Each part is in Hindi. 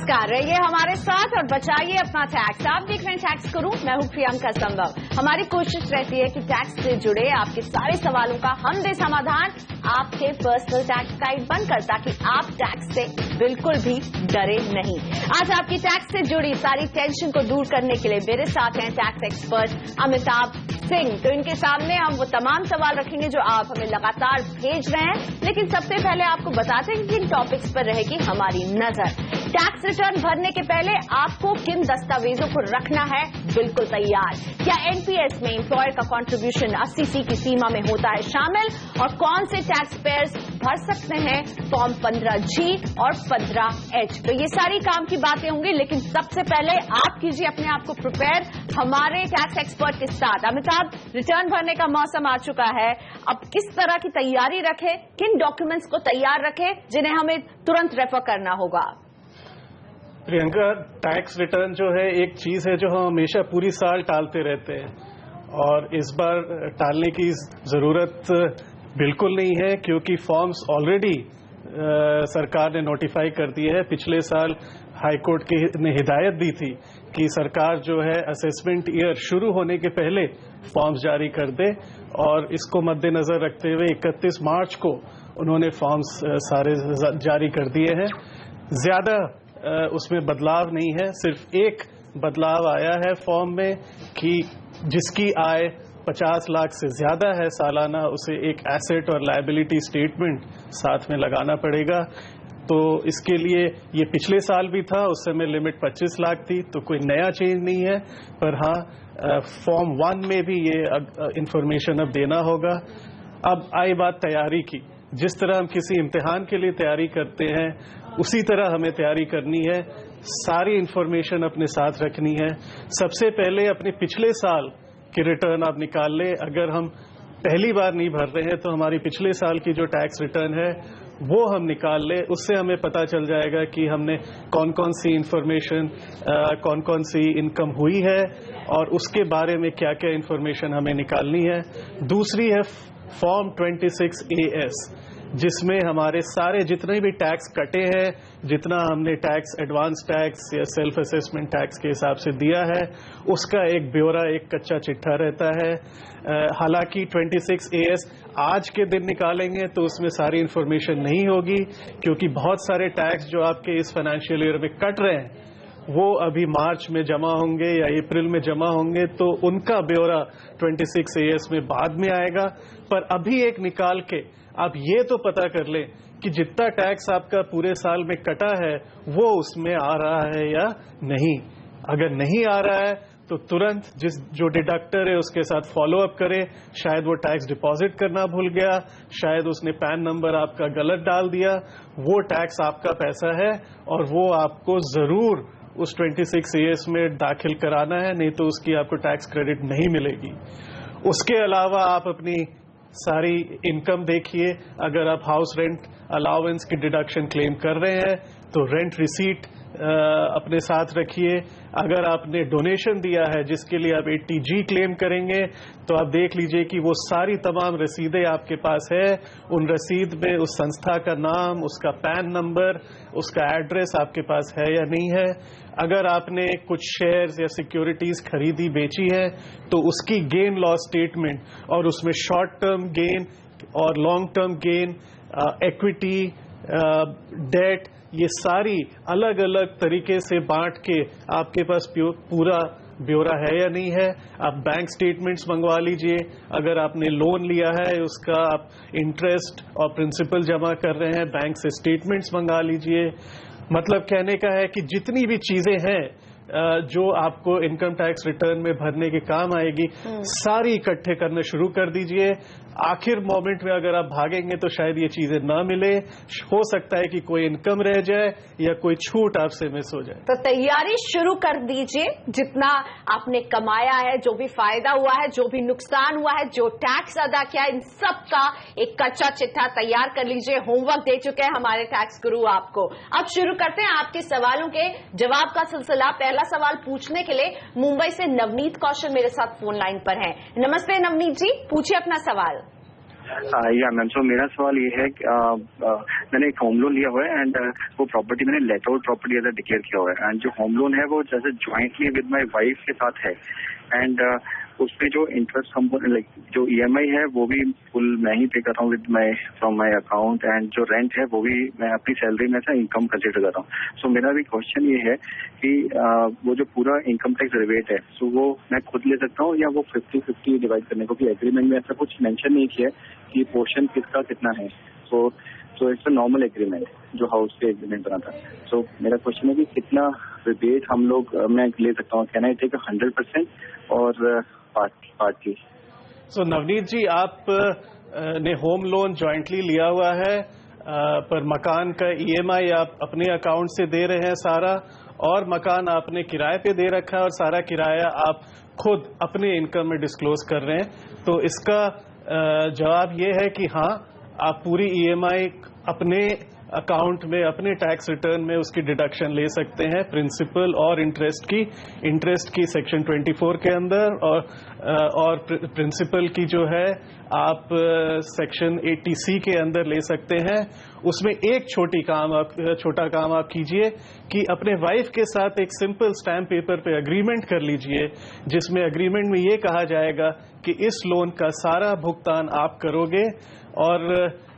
नमस्कार, रहिए हमारे साथ और बचाइए अपना टैक्स। आप देख रहे हैं टैक्स गुरु, मैं हूं प्रियंका संभव। हमारी कोशिश रहती है कि टैक्स से जुड़े आपके सारे सवालों का हम दे समाधान आपके पर्सनल टैक्स गाइड बनकर, ताकि आप टैक्स से बिल्कुल भी डरे नहीं। आज आपकी टैक्स से जुड़ी सारी टेंशन को दूर करने के लिए मेरे साथ हैं टैक्स एक्सपर्ट अमिताभ सिंह। तो इनके सामने हम वो तमाम सवाल रखेंगे जो आप हमें लगातार भेज रहे हैं, लेकिन सबसे पहले आपको बताते हैं कि इन टॉपिक्स पर रहेगी हमारी नजर। टैक्स रिटर्न भरने के पहले आपको किन दस्तावेजों को रखना है बिल्कुल तैयार? क्या एनपीएस में एम्प्लॉयर का कंट्रीब्यूशन 80C की सीमा में होता है शामिल? और कौन से टैक्स पेयर्स भर सकते हैं फॉर्म 15G और 15H? तो ये सारी काम की बातें होंगी, लेकिन सबसे पहले आप कीजिए अपने आप को प्रिपेयर हमारे टैक्स एक्सपर्ट के साथ। अमिताभ, रिटर्न भरने का मौसम आ चुका है, अब किस तरह की तैयारी रखें, किन डॉक्यूमेंट्स को तैयार रखें जिन्हें हमें तुरंत रेफर करना होगा? प्रियंका, टैक्स रिटर्न जो है एक चीज है जो हम हमेशा पूरी साल टालते रहते हैं, और इस बार टालने की जरूरत बिल्कुल नहीं है, क्योंकि फॉर्म्स ऑलरेडी सरकार ने नोटिफाई कर दिए हैं। पिछले साल हाईकोर्ट ने हिदायत दी थी कि सरकार जो है असेसमेंट ईयर शुरू होने के पहले फॉर्म्स जारी कर दे, और इसको मद्देनजर रखते हुए 31 मार्च को उन्होंने फॉर्म्स सारे जारी कर दिए हैं। ज्यादा उसमें बदलाव नहीं है, सिर्फ एक बदलाव आया है फॉर्म में कि जिसकी आय 50 लाख से ज्यादा है सालाना, उसे एक एसेट और लायबिलिटी स्टेटमेंट साथ में लगाना पड़ेगा। तो इसके लिए ये पिछले साल भी था, उस समय लिमिट 25 लाख थी, तो कोई नया चेंज नहीं है। पर हाँ, फॉर्म 1 में भी ये इंफॉर्मेशन अब देना होगा। अब आई बात तैयारी की। जिस तरह हम किसी इम्तिहान के लिए तैयारी करते हैं, उसी तरह हमें तैयारी करनी है। सारी इंफॉर्मेशन अपने साथ रखनी है। सबसे पहले अपने पिछले साल की रिटर्न आप निकाल लें। अगर हम पहली बार नहीं भर रहे हैं तो हमारी पिछले साल की जो टैक्स रिटर्न है वो हम निकाल लें। उससे हमें पता चल जाएगा कि हमने कौन कौन सी इंफॉर्मेशन, कौन कौन सी इनकम हुई है, और उसके बारे में क्या क्या इंफॉर्मेशन हमें निकालनी है। दूसरी है फॉर्म 26AS, जिसमें हमारे सारे जितने भी टैक्स कटे हैं, जितना हमने टैक्स एडवांस टैक्स या सेल्फ असेसमेंट टैक्स के हिसाब से दिया है, उसका एक ब्यौरा, एक कच्चा चिट्ठा रहता है। हालांकि 26AS आज के दिन निकालेंगे तो उसमें सारी इंफॉर्मेशन नहीं होगी, क्योंकि बहुत सारे टैक्स जो आपके इस फाइनेंशियल ईयर में कट रहे हैं वो अभी मार्च में जमा होंगे या अप्रैल में जमा होंगे, तो उनका ब्यौरा 26AS में बाद में आएगा। पर अभी एक निकाल के आप ये तो पता कर लें कि जितना टैक्स आपका पूरे साल में कटा है वो उसमें आ रहा है या नहीं। अगर नहीं आ रहा है तो तुरंत जो डिडक्टर है उसके साथ फॉलो अप करें। शायद वो टैक्स डिपॉजिट करना भूल गया, शायद उसने पैन नंबर आपका गलत डाल दिया। वो टैक्स आपका पैसा है और वो आपको जरूर उस 26AS में दाखिल कराना है, नहीं तो उसकी आपको टैक्स क्रेडिट नहीं मिलेगी। उसके अलावा आप अपनी सारी इनकम देखिए। अगर आप हाउस रेंट अलाउंस की डिडक्शन क्लेम कर रहे हैं तो रेंट रिसीट अपने साथ रखिए। अगर आपने डोनेशन दिया है जिसके लिए आप 80G क्लेम करेंगे, तो आप देख लीजिए कि वो सारी तमाम रसीदें आपके पास है। उन रसीद में उस संस्था का नाम, उसका पैन नंबर, उसका एड्रेस आपके पास है या नहीं है। अगर आपने कुछ शेयर्स या सिक्योरिटीज खरीदी बेची है तो उसकी गेन लॉस स्टेटमेंट, और उसमें शॉर्ट टर्म गेन और long term gain, equity, debt, ये सारी अलग अलग तरीके से बांट के आपके पास पूरा ब्यौरा है या नहीं है। आप बैंक स्टेटमेंट्स मंगवा लीजिए। अगर आपने लोन लिया है, उसका आप इंटरेस्ट और प्रिंसिपल जमा कर रहे हैं, बैंक से स्टेटमेंट्स मंगा लीजिए। मतलब कहने का है कि जितनी भी चीजें हैं जो आपको इनकम टैक्स रिटर्न में भरने के काम आएगी, सारी इकट्ठे करना शुरू कर दीजिए। आखिर मोमेंट में अगर आप भागेंगे तो शायद ये चीजें ना मिले। हो सकता है कि कोई इनकम रह जाए या कोई छूट आपसे मिस हो जाए। तो तैयारी शुरू कर दीजिए। जितना आपने कमाया है, जो भी फायदा हुआ है, जो भी नुकसान हुआ है, जो टैक्स अदा किया, इन सब का एक कच्चा चिट्ठा तैयार कर लीजिए। होमवर्क दे चुके हैं हमारे टैक्स गुरु आपको। अब शुरू करते हैं आपके सवालों के जवाब का सिलसिला। पहला सवाल पूछने के लिए मुंबई से नवनीत कौशल मेरे साथ फोन लाइन पर हैं। नमस्ते नवनीत जी, पूछिए अपना सवाल। या मैम, सो मेरा सवाल ये है कि मैंने एक होम लोन लिया हुआ है एंड वो प्रॉपर्टी मैंने let out property as declare किया हुआ है एंड जो होम लोन है वो जैसे ज्वाइंटली विद माय वाइफ के साथ है एंड उसमें जो इंटरेस्ट कंपोनेंट लाइक जो EMI है वो भी फुल मैं ही पे कर रहा हूँ with my from my account and जो रेंट है वो भी मैं अपनी सैलरी में से इनकम कंसिडर कर रहा हूँ। सो मेरा भी क्वेश्चन ये है कि वो जो पूरा इनकम टैक्स रिबेट है सो वो मैं खुद ले सकता हूँ या वो 50-50 डिवाइड करने को, कि एग्रीमेंट में ऐसा कुछ मेंशन नहीं किया कि पोर्शन किसका कितना है। So it's a normal agreement जो हाउस के एग्रीमेंट बना था। सो मेरा क्वेश्चन है कि कितना रिबेट हम लोग मैं ले सकता हूँ, कैन आई टेक 100% और पार्ट की। सो नवनीत जी, आप ने होम लोन जॉइंटली लिया हुआ है पर मकान का EMI आप अपने अकाउंट से दे रहे हैं सारा, और मकान आपने किराए पे दे रखा है और सारा किराया आप खुद अपने इनकम में डिस्क्लोज कर रहे हैं। तो इसका जवाब ये है कि हाँ, आप पूरी EMI अपने अकाउंट में अपने टैक्स रिटर्न में उसकी डिडक्शन ले सकते हैं, प्रिंसिपल और इंटरेस्ट की सेक्शन 24 के अंदर, और प्रिंसिपल की जो है आप सेक्शन 80C के अंदर ले सकते हैं। उसमें एक छोटा काम आप कीजिए कि अपने वाइफ के साथ एक सिंपल स्टैम्प पेपर पे अग्रीमेंट कर लीजिए, जिसमें अग्रीमेंट में ये कहा जाएगा कि इस लोन का सारा भुगतान आप करोगे और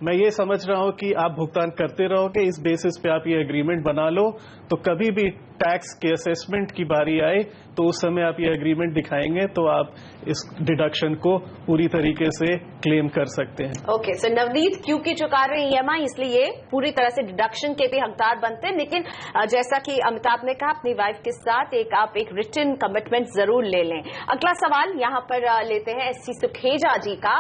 मैं ये समझ रहा हूं कि आप भुगतान करते रहोगे। इस बेसिस पे आप ये एग्रीमेंट बना लो, तो कभी भी टैक्स के असेसमेंट की बारी आए तो उस समय आप ये एग्रीमेंट दिखाएंगे तो आप इस डिडक्शन को पूरी तरीके से क्लेम कर सकते हैं। ओके, सो नवनीत क्योंकि चुका रहे हैं EMI इसलिए पूरी तरह से डिडक्शन के भी हकदार बनते हैं, लेकिन जैसा कि अमिताभ ने कहा अपनी वाइफ के साथ आप एक रिटन कमिटमेंट जरूर ले लें। अगला सवाल यहाँ पर लेते हैं SC सुखेजा जी का।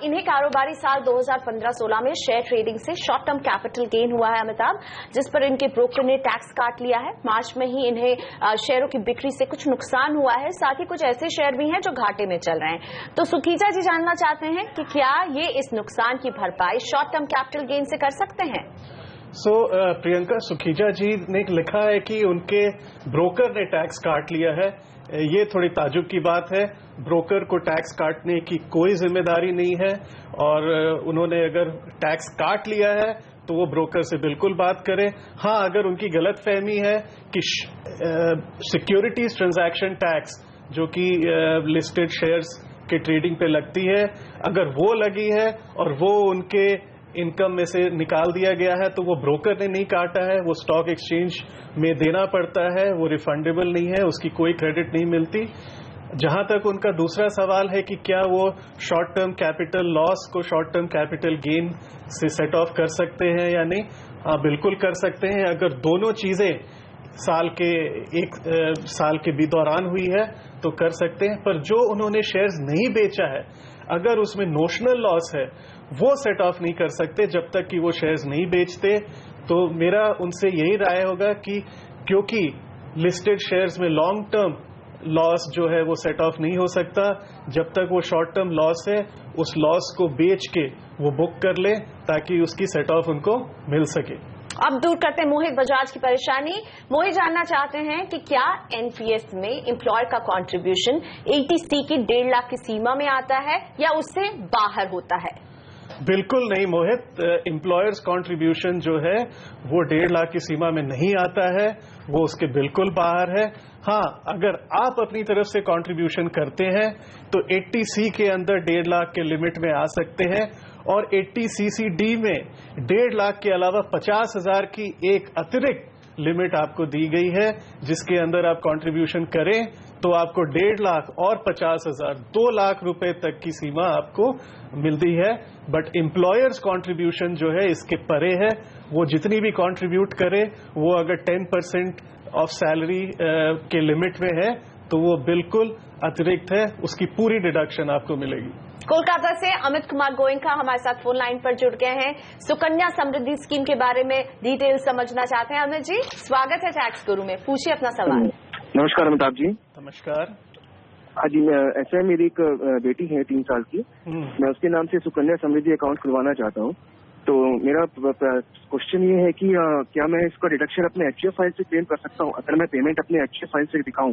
इन्हें कारोबारी साल 2015-16 में शेयर ट्रेडिंग से शॉर्ट टर्म कैपिटल गेन हुआ है अमिताभ, जिस पर इनके ब्रोकर ने टैक्स काट लिया है। मार्च में ही इन्हें शेयरों की बिक्री से कुछ नुकसान हुआ है, साथ ही कुछ ऐसे शेयर भी हैं जो घाटे में चल रहे हैं। तो सुखीजा जी जानना चाहते हैं कि क्या ये इस नुकसान की भरपाई शॉर्ट टर्म कैपिटल गेन से कर सकते हैं? प्रियंका, सुखीजा जी ने लिखा है कि उनके ब्रोकर ने टैक्स काट लिया है। ये थोड़ी ताजुब की बात है। ब्रोकर को टैक्स काटने की कोई जिम्मेदारी नहीं है और उन्होंने अगर टैक्स काट लिया है तो वो ब्रोकर से बिल्कुल बात करें। हाँ, अगर उनकी गलतफहमी है कि सिक्योरिटीज ट्रांजैक्शन टैक्स जो कि लिस्टेड शेयर्स के ट्रेडिंग पे लगती है, अगर वो लगी है और वो उनके इनकम में से निकाल दिया गया है तो वो ब्रोकर ने नहीं काटा है, वो स्टॉक एक्सचेंज में देना पड़ता है, वो रिफंडेबल नहीं है, उसकी कोई क्रेडिट नहीं मिलती। जहां तक उनका दूसरा सवाल है कि क्या वो शॉर्ट टर्म कैपिटल लॉस को शॉर्ट टर्म कैपिटल गेन से सेट ऑफ कर सकते हैं या नहीं, हाँ बिल्कुल कर सकते हैं। अगर दोनों चीजें एक साल के भी दौरान हुई है तो कर सकते हैं। पर जो उन्होंने शेयर्स नहीं बेचा है, अगर उसमें नोशनल लॉस है, वो सेट ऑफ नहीं कर सकते जब तक कि वो शेयर्स नहीं बेचते। तो मेरा उनसे यही राय होगा कि क्योंकि लिस्टेड शेयर्स में लॉन्ग टर्म लॉस जो है वो सेट ऑफ नहीं हो सकता, जब तक वो शॉर्ट टर्म लॉस है उस लॉस को बेच के वो बुक कर ले ताकि उसकी सेट ऑफ उनको मिल सके। अब दूर करते हैं मोहित बजाज की परेशानी। मोहित जानना चाहते हैं कि क्या एनपीएस में एम्प्लॉयर का कंट्रीब्यूशन 80C की 1.5 लाख की सीमा में आता है या उससे बाहर होता है? बिल्कुल नहीं मोहित, एम्प्लॉयर्स कंट्रीब्यूशन जो है वो 1.5 लाख की सीमा में नहीं आता है, वो उसके बिल्कुल बाहर है। हाँ, अगर आप अपनी तरफ से कंट्रीब्यूशन करते हैं तो 80C के अंदर 1.5 लाख के लिमिट में आ सकते हैं और 80CCD में 1.5 लाख के अलावा 50,000 की एक अतिरिक्त लिमिट आपको दी गई है, जिसके अंदर आप कंट्रीब्यूशन करें तो आपको 1.5 लाख और 50,000 2 लाख रुपए तक की सीमा आपको मिलती है। बट एम्प्लॉयर्स कंट्रीब्यूशन जो है इसके परे है, वो जितनी भी कंट्रीब्यूट करे वो अगर 10% ऑफ सैलरी के लिमिट में है तो वो बिल्कुल अतिरिक्त है, उसकी पूरी डिडक्शन आपको मिलेगी। कोलकाता से अमित कुमार गोयनका हमारे साथ फोन लाइन पर जुड़ गए हैं। सुकन्या समृद्धि स्कीम के बारे में डिटेल समझना चाहते हैं। अमित जी, स्वागत है टैक्स गुरु में, पूछिए अपना सवाल। नमस्कार अमिताभ जी। नमस्कार। हाँ जी, ऐसा है मेरी एक बेटी है 3 साल की, मैं उसके नाम से सुकन्या समृद्धि अकाउंट खुलवाना चाहता हूँ। तो मेरा क्वेश्चन ये है कि क्या मैं इसका डिडक्शन अपने HUF फाइल से क्लेम कर सकता हूँ? अगर मैं पेमेंट अपने HUF फाइल से दिखाऊं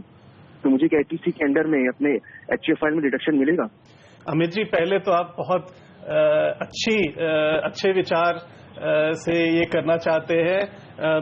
तो मुझे क्या 80C के अंडर में अपने HUF फाइल में डिडक्शन मिलेगा? अमित जी, पहले तो आप बहुत अच्छे विचार से ये करना चाहते हैं।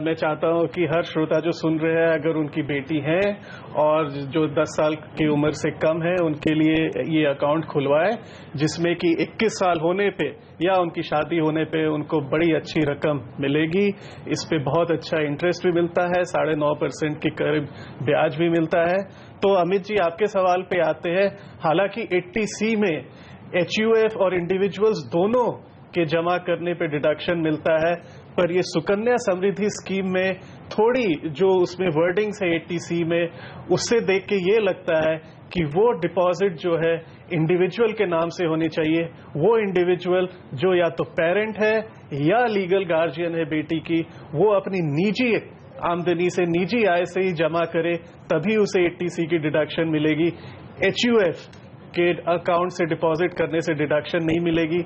मैं चाहता हूं कि हर श्रोता जो सुन रहे हैं, अगर उनकी बेटी है और जो 10 साल की उम्र से कम है, उनके लिए ये अकाउंट खुलवाए, जिसमें कि 21 साल होने पे या उनकी शादी होने पे उनको बड़ी अच्छी रकम मिलेगी। इस पे बहुत अच्छा इंटरेस्ट भी मिलता है, 9.5% के करीब ब्याज भी मिलता है। तो अमित जी, आपके सवाल पे आते हैं। हालांकि 80C में HUF और इंडिविजुअल्स दोनों के जमा करने पे डिडक्शन मिलता है, पर ये सुकन्या समृद्धि स्कीम में थोड़ी जो उसमें वर्डिंग्स है 80C में, उससे देख के ये लगता है कि वो डिपॉजिट जो है इंडिविजुअल के नाम से होनी चाहिए। वो इंडिविजुअल जो या तो पेरेंट है या लीगल गार्जियन है बेटी की, वो अपनी निजी आमदनी से, निजी आय से ही जमा करे, तभी उसे 80C की डिडक्शन मिलेगी। HUF के अकाउंट से डिपॉजिट करने से डिडक्शन नहीं मिलेगी।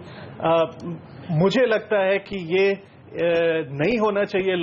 मुझे लगता है कि ये नहीं होना चाहिए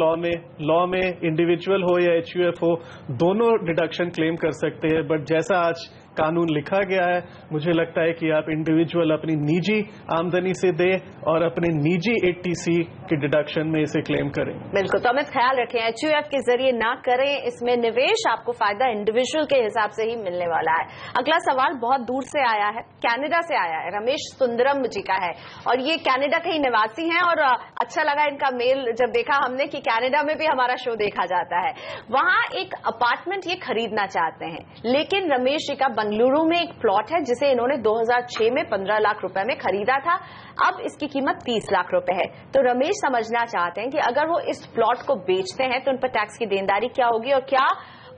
लॉ में इंडिविजुअल हो या HUF हो, दोनों डिडक्शन क्लेम कर सकते हैं। बट जैसा आज कानून लिखा गया है, मुझे लगता है कि आप इंडिविजुअल अपनी निजी आमदनी से दे और अपने निजी 80C की डिडक्शन में इसे क्लेम करें। बिल्कुल, तो अमित ख्याल रखें, HUF के जरिए ना करें, इसमें निवेश आपको फायदा इंडिविजुअल के हिसाब से ही मिलने वाला है। अगला सवाल बहुत दूर से आया है, कनाडा से आया है, रमेश सुंदरम जी का है, और ये कनाडा के ही निवासी हैं। और अच्छा लगा इनका मेल जब देखा हमने कि कनाडा में भी हमारा शो देखा जाता है। वहां एक अपार्टमेंट ये खरीदना चाहते हैं, लेकिन रमेश जी का बंगलुरु में एक प्लॉट है जिसे इन्होंने 2006 में 15 लाख रुपए में खरीदा था। अब इसकी कीमत 30 लाख रुपए है। तो रमेश समझना चाहते हैं कि अगर वो इस प्लॉट को बेचते हैं तो उन पर टैक्स की देनदारी क्या होगी, और क्या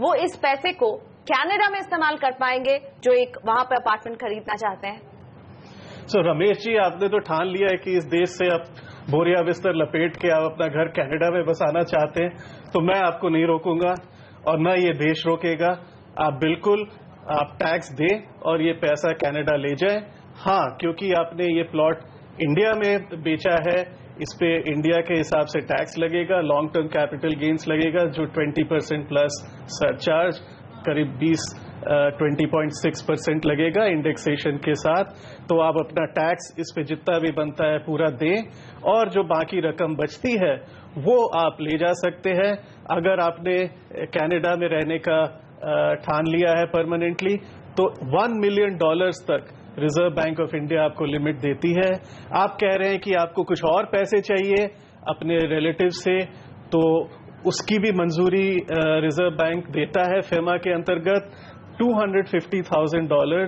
वो इस पैसे को कनाडा में इस्तेमाल कर पाएंगे जो एक वहां पर अपार्टमेंट खरीदना चाहते हैं। रमेश जी, आपने तो ठान लिया है कि इस देश से आप बोरिया बिस्तर लपेट के आप अपना घर कनाडा में बसाना चाहते हैं, तो मैं आपको नहीं रोकूंगा और न ये देश रोकेगा। आप टैक्स दें और ये पैसा कनाडा ले जाएं। हाँ, क्योंकि आपने ये प्लॉट इंडिया में बेचा है, इस पे इंडिया के हिसाब से टैक्स लगेगा, लॉन्ग टर्म कैपिटल गेन्स लगेगा जो 20% प्लस सरचार्ज करीब 20.6% लगेगा इंडेक्सेशन के साथ। तो आप अपना टैक्स इस पे जितना भी बनता है पूरा दें, और जो बाकी रकम बचती है वो आप ले जा सकते हैं। अगर आपने कनाडा में रहने का ठान लिया है परमानेंटली, तो $1 मिलियन तक रिजर्व बैंक ऑफ इंडिया आपको लिमिट देती है। आप कह रहे हैं कि आपको कुछ और पैसे चाहिए अपने रिलेटिव से, तो उसकी भी मंजूरी रिजर्व बैंक देता है। फेमा के अंतर्गत $250,000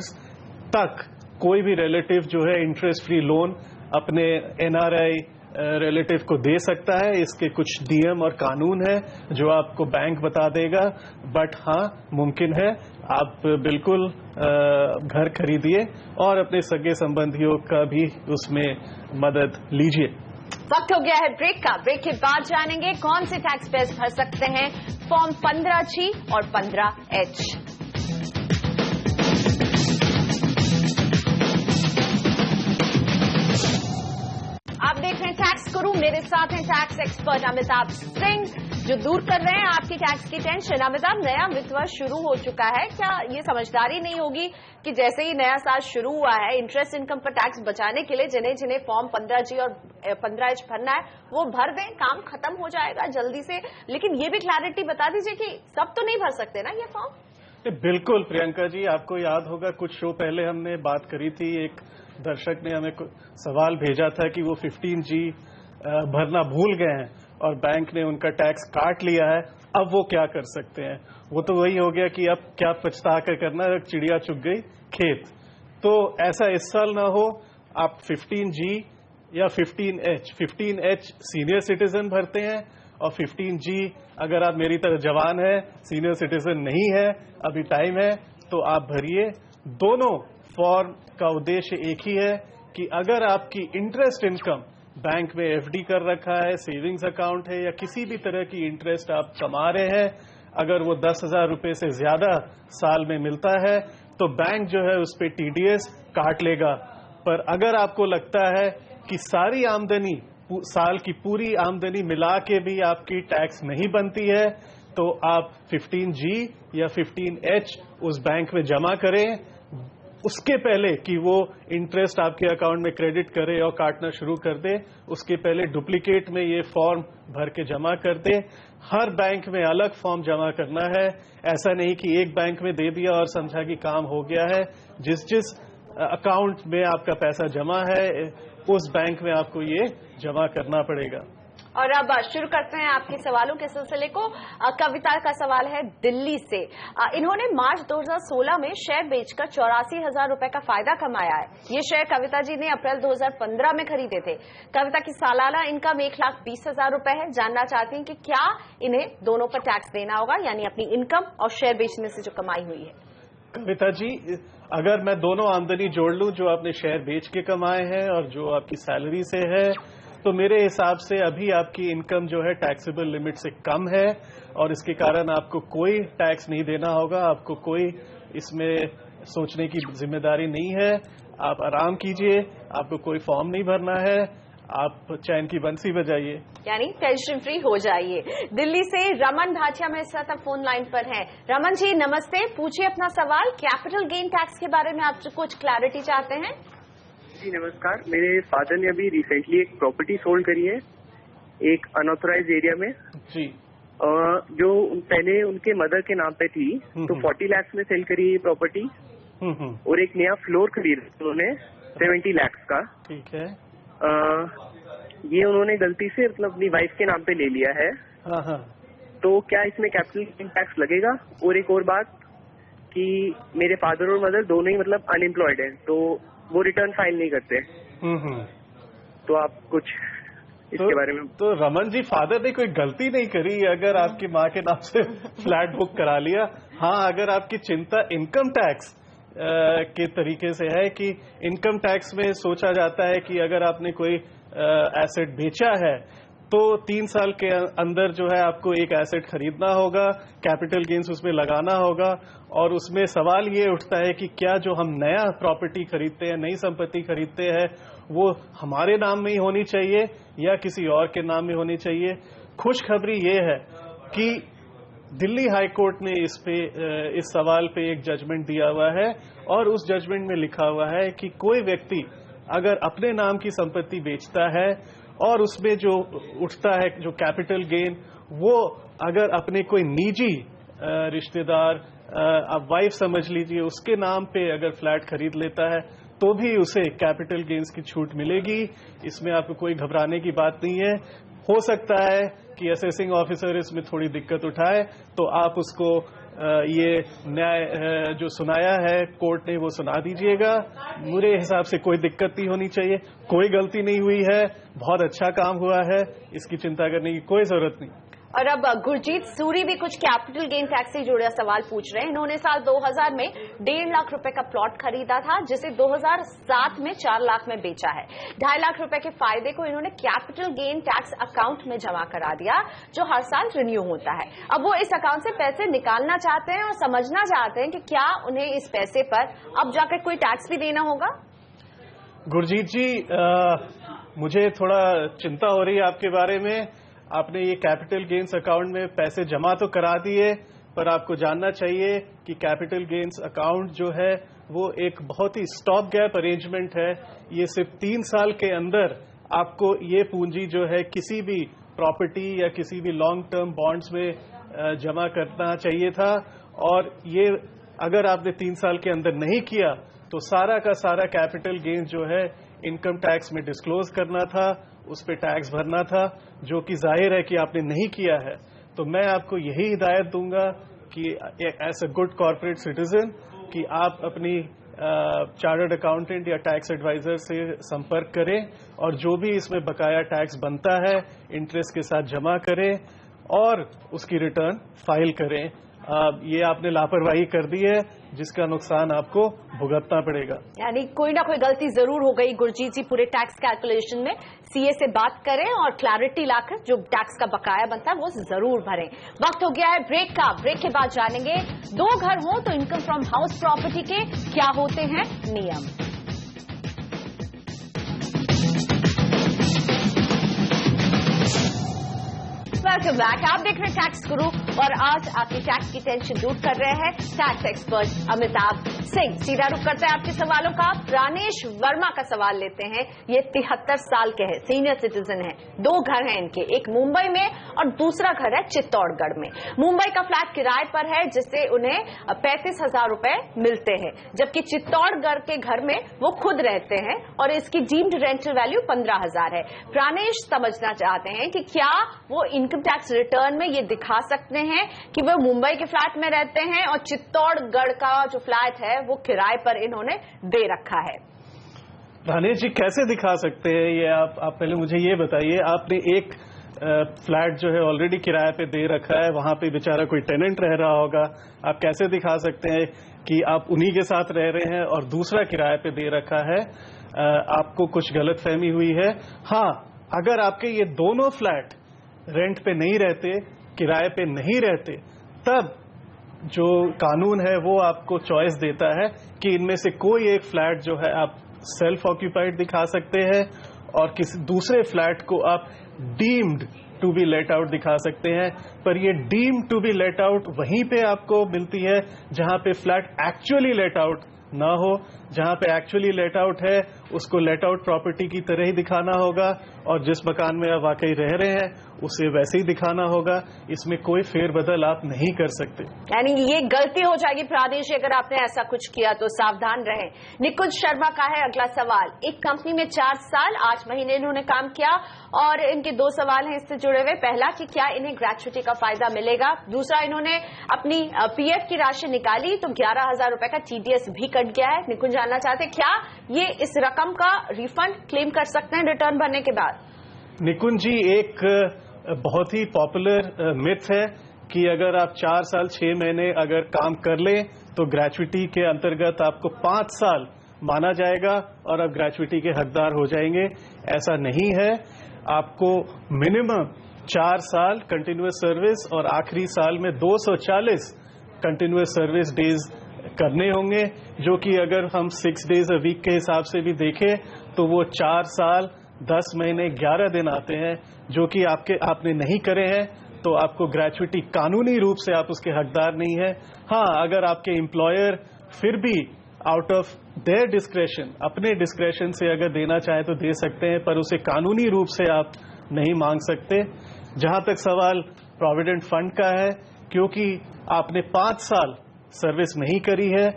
तक कोई भी रिलेटिव जो है इंटरेस्ट फ्री लोन अपने NRI रिलेटिव को दे सकता है। इसके कुछ नियम और कानून है जो आपको बैंक बता देगा, बट हाँ, मुमकिन है। आप बिल्कुल घर खरीदिए और अपने सगे संबंधियों का भी उसमें मदद लीजिए। वक्त हो गया है ब्रेक का। ब्रेक के बाद जानेंगे कौन से टैक्स पेयर्स भर सकते हैं फॉर्म 15G और 15H। आप देख रहे हैं टैक्स गुरु, मेरे साथ हैं टैक्स एक्सपर्ट अमिताभ सिंह, जो दूर कर रहे हैं आपकी टैक्स की टेंशन। अमिताभ, नया वित्त वर्ष शुरू हो चुका है, क्या ये समझदारी नहीं होगी कि जैसे ही नया साल शुरू हुआ है, इंटरेस्ट इनकम पर टैक्स बचाने के लिए जिन्हें जिन्हें फॉर्म 15G और 15H भरना है वो भर दें, काम खत्म हो जाएगा जल्दी से। लेकिन ये भी क्लैरिटी बता दीजिए कि सब तो नहीं भर सकते ना ये फॉर्म। बिल्कुल प्रियंका जी, आपको याद होगा कुछ शो पहले हमने बात करी थी, एक दर्शक ने हमें सवाल भेजा था कि वो 15G भरना भूल गए हैं और बैंक ने उनका टैक्स काट लिया है, अब वो क्या कर सकते हैं। वो तो वही हो गया कि अब क्या पछता कर करना, चिड़िया चुग गई खेत। तो ऐसा इस साल ना हो। आप 15G या 15H सीनियर सिटीजन भरते हैं, और 15G अगर आप मेरी तरह जवान है, सीनियर सिटीजन नहीं है, अभी टाइम है, तो आप भरिए। दोनों फॉर्म का उद्देश्य एक ही है कि अगर आपकी इंटरेस्ट इनकम बैंक में FD कर रखा है, सेविंग्स अकाउंट है, या किसी भी तरह की इंटरेस्ट आप कमा रहे हैं, अगर वो 10,000 रुपए से ज्यादा साल में मिलता है तो बैंक जो है उस पे TDS काट लेगा। पर अगर आपको लगता है कि सारी आमदनी, साल की पूरी आमदनी मिला के भी आपकी टैक्स नहीं बनती है, तो आप 15G या 15H उस बैंक में जमा करें। उसके पहले कि वो इंटरेस्ट आपके अकाउंट में क्रेडिट करे और काटना शुरू कर दे, उसके पहले डुप्लीकेट में ये फॉर्म भर के जमा कर दे। हर बैंक में अलग फॉर्म जमा करना है। ऐसा नहीं कि एक बैंक में दे दिया और समझा कि काम हो गया है। जिस अकाउंट में आपका पैसा जमा है उस बैंक में आपको ये जमा करना पड़ेगा। और अब शुरू करते हैं आपके सवालों के सिलसिले को। कविता का सवाल है दिल्ली से। इन्होंने मार्च 2016 में शेयर बेचकर 84,000 रुपए का फायदा कमाया है। ये शेयर कविता जी ने अप्रैल 2015 में खरीदे थे। कविता की सालाना इनकम 1,20,000 रुपए है। जानना चाहती हैं कि क्या इन्हें दोनों पर टैक्स देना होगा, यानी अपनी इनकम और शेयर बेचने से जो कमाई हुई है। कविता जी, अगर मैं दोनों आमदनी जोड़ लूं, जो आपने शेयर बेच के कमाए हैं और जो आपकी सैलरी से है, तो मेरे हिसाब से अभी आपकी इनकम जो है टैक्सेबल लिमिट से कम है और इसके कारण आपको कोई टैक्स नहीं देना होगा। आपको कोई इसमें सोचने की जिम्मेदारी नहीं है। आप आराम कीजिए, आपको कोई फॉर्म नहीं भरना है, आप चैन की बंसी बजाइए, यानी टेंशन फ्री हो जाइए। दिल्ली से रमन भाटिया मेरे साथ अब फोन लाइन पर हैं। रमन जी नमस्ते, पूछिए अपना सवाल। कैपिटल गेन टैक्स के बारे में आप कुछ क्लैरिटी चाहते हैं? जी नमस्कार। मेरे फादर ने अभी रिसेंटली एक प्रॉपर्टी सोल्ड करी है एक अनऑथराइज्ड एरिया में जी, जो पहले उनके मदर के नाम पे थी, तो 40 लाख में सेल करी ये प्रॉपर्टी और एक नया फ्लोर खरीदा उन्होंने 70 लाख का। ठीक है। ये उन्होंने गलती से मतलब अपनी वाइफ के नाम पे ले लिया है। हाँ हाँ। तो क्या इसमें कैपिटल गेन टैक्स लगेगा? और एक और बात कि मेरे फादर और मदर दोनों ही मतलब अनएम्प्लॉयड है, तो वो रिटर्न फाइल नहीं करते। तो आप कुछ इसके बारे में। तो रमन जी, फादर ने कोई गलती नहीं करी अगर आपकी माँ के नाम से फ्लैट बुक करा लिया। हाँ, अगर आपकी चिंता इनकम टैक्स के तरीके से है कि इनकम टैक्स में सोचा जाता है कि अगर आपने कोई एसेट बेचा है तो 3 साल के अंदर जो है आपको एक एसेट खरीदना होगा, कैपिटल गेन्स उसमें लगाना होगा। और उसमें सवाल ये उठता है कि क्या जो हम नया प्रॉपर्टी खरीदते हैं, नई संपत्ति खरीदते हैं, वो हमारे नाम में ही होनी चाहिए या किसी और के नाम में होनी चाहिए। खुशखबरी ये है कि दिल्ली हाई कोर्ट ने इस सवाल पे एक जजमेंट दिया हुआ है और उस जजमेंट में लिखा हुआ है कि कोई व्यक्ति अगर अपने नाम की संपत्ति बेचता है और उसमें जो उठता है जो कैपिटल गेन, वो अगर अपने कोई निजी रिश्तेदार, आप वाइफ समझ लीजिए, उसके नाम पे अगर फ्लैट खरीद लेता है तो भी उसे कैपिटल गेन्स की छूट मिलेगी। इसमें आपको कोई घबराने की बात नहीं है। हो सकता है कि असेसिंग ऑफिसर इसमें थोड़ी दिक्कत उठाए, तो आप उसको ये न्याय जो सुनाया है कोर्ट ने वो सुना दीजिएगा। मेरे हिसाब से कोई दिक्कत नहीं होनी चाहिए, कोई गलती नहीं हुई है, बहुत अच्छा काम हुआ है, इसकी चिंता करने की कोई जरूरत नहीं। और अब गुरजीत सूरी भी कुछ कैपिटल गेन टैक्स से जुड़ा सवाल पूछ रहे हैं। इन्होंने साल 2000 में 1.5 लाख रुपए का प्लॉट खरीदा था, जिसे 2007 में 4 लाख में बेचा है। 2.5 लाख रुपए के फायदे को इन्होंने कैपिटल गेन टैक्स अकाउंट में जमा करा दिया, जो हर साल रिन्यू होता है। अब वो इस अकाउंट से पैसे निकालना चाहते हैं और समझना चाहते हैं कि क्या उन्हें इस पैसे पर अब जाकर कोई टैक्स भी देना होगा। गुरजीत जी, मुझे थोड़ा चिंता हो रही है आपके बारे में। आपने ये कैपिटल गेन्स अकाउंट में पैसे जमा तो करा दिए, पर आपको जानना चाहिए कि कैपिटल गेन्स अकाउंट जो है वो एक बहुत ही स्टॉप गैप अरेंजमेंट है। ये सिर्फ 3 साल के अंदर आपको ये पूंजी जो है किसी भी प्रॉपर्टी या किसी भी लॉन्ग टर्म बॉन्ड्स में जमा करना चाहिए था, और ये अगर आपने 3 साल के अंदर नहीं किया तो सारा का सारा कैपिटल गेन जो है इनकम टैक्स में डिस्क्लोज करना था, उस पे टैक्स भरना था, जो कि जाहिर है कि आपने नहीं किया है। तो मैं आपको यही हिदायत दूंगा कि as a good corporate citizen कि आप अपनी चार्टर्ड अकाउंटेंट या टैक्स एडवाइजर से संपर्क करें और जो भी इसमें बकाया टैक्स बनता है इंटरेस्ट के साथ जमा करें और उसकी रिटर्न फाइल करें। ये आपने लापरवाही कर दी है, जिसका नुकसान आपको भुगतना पड़ेगा। यानी कोई ना कोई गलती जरूर हो गई गुरजीत जी पूरे टैक्स कैलकुलेशन में। सीए से बात करें और क्लैरिटी लाकर जो टैक्स का बकाया बनता है वो जरूर भरें। वक्त हो गया है ब्रेक का। ब्रेक के बाद जानेंगे 2 घर हो तो इनकम फ्रॉम हाउस प्रॉपर्टी के क्या होते हैं नियम। Welcome back. आप देख रहे हैं टैक्स गुरु और आज आपकी टैक्स की टेंशन दूर कर रहे हैं टैक्स एक्सपर्ट अमिताभ सिंह। सीधा रुख करते हैं आपके सवालों का। प्राणेश वर्मा का सवाल लेते हैं। ये 73 साल के हैं, सीनियर सिटीजन हैं। 2 घर हैं इनके, एक मुंबई में और दूसरा घर है चित्तौड़गढ़ में। मुंबई का फ्लैट किराए पर है जिससे उन्हें 35,000 रुपए मिलते हैं, जबकि चित्तौड़गढ़ के घर में वो खुद रहते हैं और इसकी डीम्ड रेंटल वैल्यू 15,000 है। प्राणेश समझना चाहते हैं कि क्या वो इनकम टैक्स रिटर्न में ये दिखा सकते हैं कि वो मुंबई के फ्लैट में रहते हैं और चित्तौड़गढ़ का जो फ्लैट है वो किराए पर इन्होंने दे रखा है। प्राणेश जी कैसे दिखा सकते हैं ये? आप पहले मुझे ये बताइए, आपने एक फ्लैट जो है ऑलरेडी किराए पे दे रखा है, वहां पे बेचारा कोई टेनेंट रह रहा होगा, आप कैसे दिखा सकते हैं कि आप उन्हीं के साथ रह रहे हैं और दूसरा किराए पे दे रखा है? आपको कुछ गलतफहमी हुई है। हाँ, अगर आपके ये दोनों फ्लैट रेंट पे नहीं रहते, किराए पे नहीं रहते, तब जो कानून है वो आपको चॉइस देता है कि इनमें से कोई एक फ्लैट जो है आप सेल्फ ऑक्यूपाइड दिखा सकते हैं और किसी दूसरे फ्लैट को आप deemed to be let out दिखा सकते हैं। पर ये deemed to be let out वहीं पे आपको मिलती है जहां पे फ्लैट एक्चुअली लेट आउट ना हो। जहां पे एक्चुअली लेट आउट है उसको लेट आउट प्रॉपर्टी की तरह ही दिखाना होगा और जिस मकान में आप वाकई रह रहे हैं उसे वैसे ही दिखाना होगा। इसमें कोई फेरबदल आप नहीं कर सकते। यानी ये गलती हो जाएगी प्रादेश, अगर आपने ऐसा कुछ किया तो सावधान रहें। निकुंज शर्मा का है अगला सवाल। एक कंपनी में 4 साल 8 महीने इन्होंने काम किया और इनके 2 सवाल हैं इससे जुड़े हुए। पहला कि क्या इन्हें ग्रेच्युटी का फायदा मिलेगा, दूसरा इन्होंने अपनी पीएफ की राशि निकाली तो 11,000 रुपए का टीडीएस भी कट गया है। निकुंज जानना चाहते क्या ये इस रकम का रिफंड क्लेम कर सकते हैं रिटर्न भरने के बाद? निकुंज जी, एक बहुत ही पॉपुलर मिथ है कि अगर आप 4 साल 6 महीने अगर काम कर लें तो ग्रेच्युटी के अंतर्गत आपको 5 साल माना जाएगा और आप ग्रेच्युटी के हकदार हो जाएंगे। ऐसा नहीं है। आपको मिनिमम 4 साल कंटिन्यूअस सर्विस और आखिरी साल में 240 कंटिन्यूअस सर्विस डेज करने होंगे, जो कि अगर हम 6 डेज अ वीक के हिसाब से भी देखें तो वो 4 साल 10 महीने 11 दिन आते हैं, जो कि आपने नहीं करे हैं तो आपको ग्रेच्युटी कानूनी रूप से आप उसके हकदार नहीं है। हाँ, अगर आपके एम्प्लॉयर फिर भी आउट ऑफ देयर डिस्क्रेशन, अपने डिस्क्रेशन से अगर देना चाहे तो दे सकते हैं, पर उसे कानूनी रूप से आप नहीं मांग सकते। जहां तक सवाल प्रोविडेंट फंड का है, क्योंकि आपने 5 साल सर्विस नहीं करी है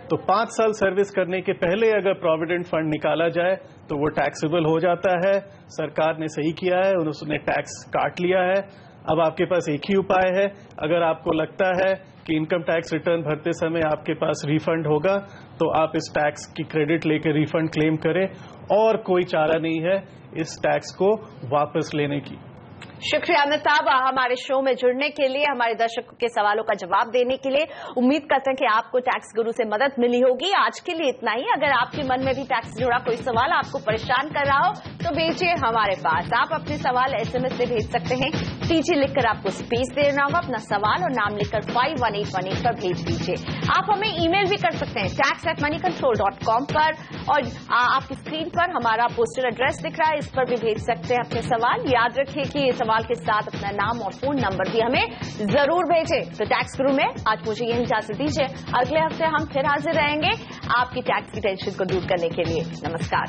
तो 5 साल सर्विस करने के पहले अगर प्रोविडेंट फंड निकाला जाए तो वो टैक्सेबल हो जाता है। सरकार ने सही किया है, उसने टैक्स काट लिया है। अब आपके पास एक ही उपाय है, अगर आपको लगता है कि इनकम टैक्स रिटर्न भरते समय आपके पास रिफंड होगा तो आप इस टैक्स की क्रेडिट लेकर रिफंड क्लेम करें, और कोई चारा नहीं है इस टैक्स को वापस लेने की। शुक्रिया अमिताभ, हमारे शो में जुड़ने के लिए, हमारे दर्शकों के सवालों का जवाब देने के लिए। उम्मीद करते हैं कि आपको टैक्स गुरु से मदद मिली होगी। आज के लिए इतना ही। अगर आपके मन में भी टैक्स से जुड़ा कोई सवाल आपको परेशान कर रहा हो तो भेजिए हमारे पास। आप अपने सवाल एसएमएस से भेज सकते हैं। टीजी लिखकर आपको स्पेस देना होगा, अपना सवाल और नाम लिखकर 51818 पर भेज दीजिए। आप हमें ईमेल भी कर सकते हैं tax@moneycontrol.com पर, और आपकी स्क्रीन पर हमारा पोस्टल एड्रेस दिख रहा है, इस पर भी भेज सकते हैं अपने सवाल। याद रखिए कि सवाल के साथ अपना नाम और फोन नंबर भी हमें जरूर भेजें। तो टैक्स गुरु में आज मुझे यही इजाजत दीजिए। अगले हफ्ते हम फिर हाजिर रहेंगे आपकी टैक्स की टेंशन को दूर करने के लिए। नमस्कार।